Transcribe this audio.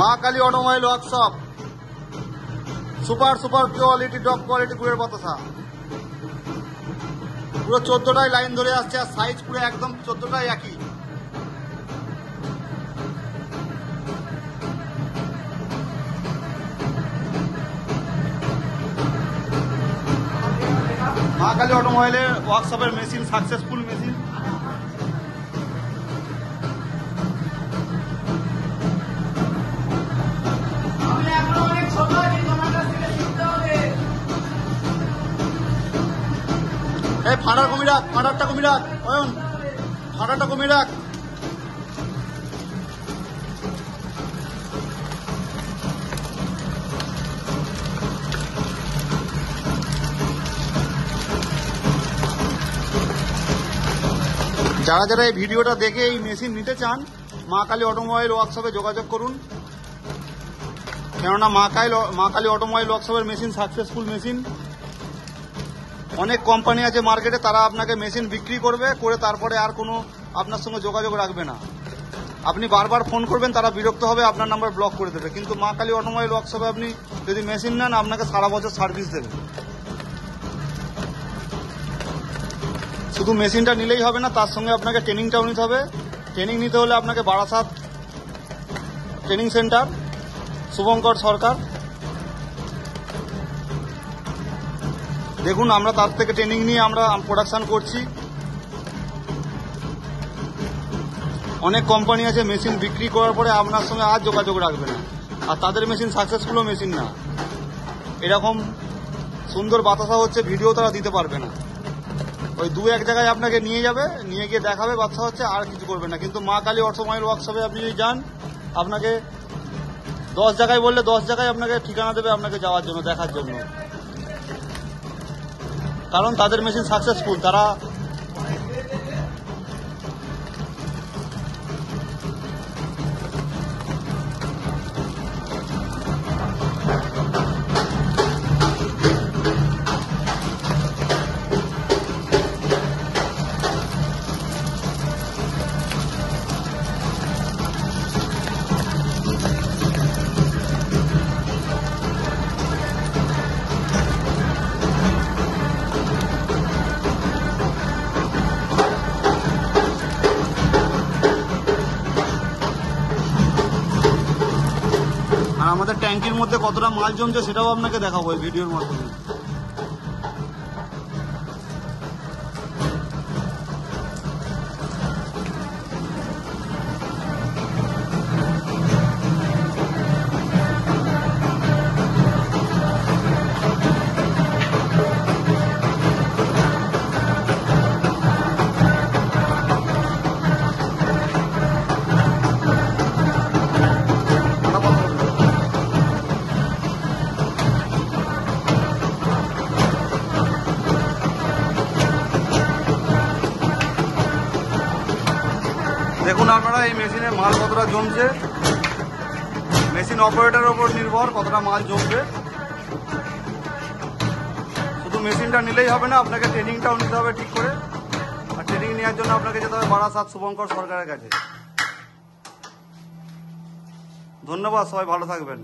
মা Kali automobile workshop, super super quality top quality গুড়ের বাতাসা। পুরো 14টাই লাইন ধরে আসছে, আর সাইজ পুরো একদম 14টাই একই। মা কালী অটোমোবাইলের ওয়ার্কশপের মেশিন, সাকসেসফুল মেশিন। এই ফাঁড়ার কমিয়ে রাখ, ফাঁড়ারটা কমিয়ে রাখ, অয়ন ফাঁড়ারটা কমিয়ে রাখ। যারা যারা এই ভিডিওটা দেখে এই মেশিন নিতে চান, মা কালী অটোমোবাইল ওয়ার্কশপে যোগাযোগ করুন। কেননা মা কালী অটোমোবাইল ওয়ার্কশপের মেশিন সাকসেসফুল মেশিন। অনেক কোম্পানি আছে মার্কেটে, তারা আপনাকে মেশিন বিক্রি করবে, করে তারপরে আর কোনো আপনার সঙ্গে যোগাযোগ রাখবে না। আপনি বারবার ফোন করবেন, তারা বিরক্ত হবে, আপনার নাম্বার ব্লক করে দেবে। কিন্তু মা কালী অটোমোবাইল ওয়ার্কশপে আপনি যদি মেশিন নেন, আপনাকে সারা বছর সার্ভিস দেবে। শুধু মেশিনটা নিলেই হবে না, তার সঙ্গে আপনাকে ট্রেনিংটাও নিতে হবে। ট্রেনিং নিতে হলে আপনাকে বারাসাত ট্রেনিং সেন্টার, শুভঙ্কর সরকার, দেখুন আমরা তার থেকে ট্রেনিং নিয়ে আমরা প্রোডাকশন করছি। অনেক কোম্পানি আছে মেশিন বিক্রি করার পরে আপনার সঙ্গে আর যোগাযোগ রাখবে না, আর তাদের মেশিন সাকসেসফুলও মেশিন না। এরকম সুন্দর বাতাসা হচ্ছে, ভিডিও তারা দিতে পারবে না। ওই দু এক জায়গায় আপনাকে নিয়ে যাবে, নিয়ে গিয়ে দেখাবে বাচ্চা হচ্ছে, আর কিছু করবে না। কিন্তু মা কালী অটোমোবাইল ওয়ার্কশপে আপনি যদি যান, আপনাকে 10 জায়গায় বললে 10 জায়গায় আপনাকে ঠিকানা দেবে আপনাকে যাওয়ার জন্য, দেখার জন্য। কারণ তাদের মেশিন সাকসেসফুল। তারা আর আমাদের ট্যাঙ্কির মধ্যে কতটা মাল জমছে সেটাও আপনাকে দেখাবো এই ভিডিওর মাধ্যমে। দেখুন আপনারা এই মেশিনে মাল কতটা জমছে, মেশিন অপারেটরের ওপর নির্ভর কতটা মাল জমবে। শুধু মেশিনটা নিলেই হবে না, আপনাকে ট্রেনিংটাও নিতে হবে ঠিক করে। আর ট্রেনিং নেওয়ার জন্য আপনাকে যেতে হবে বারাসাত শুভঙ্কর সরকারের কাছে। ধন্যবাদ, সবাই ভালো থাকবেন।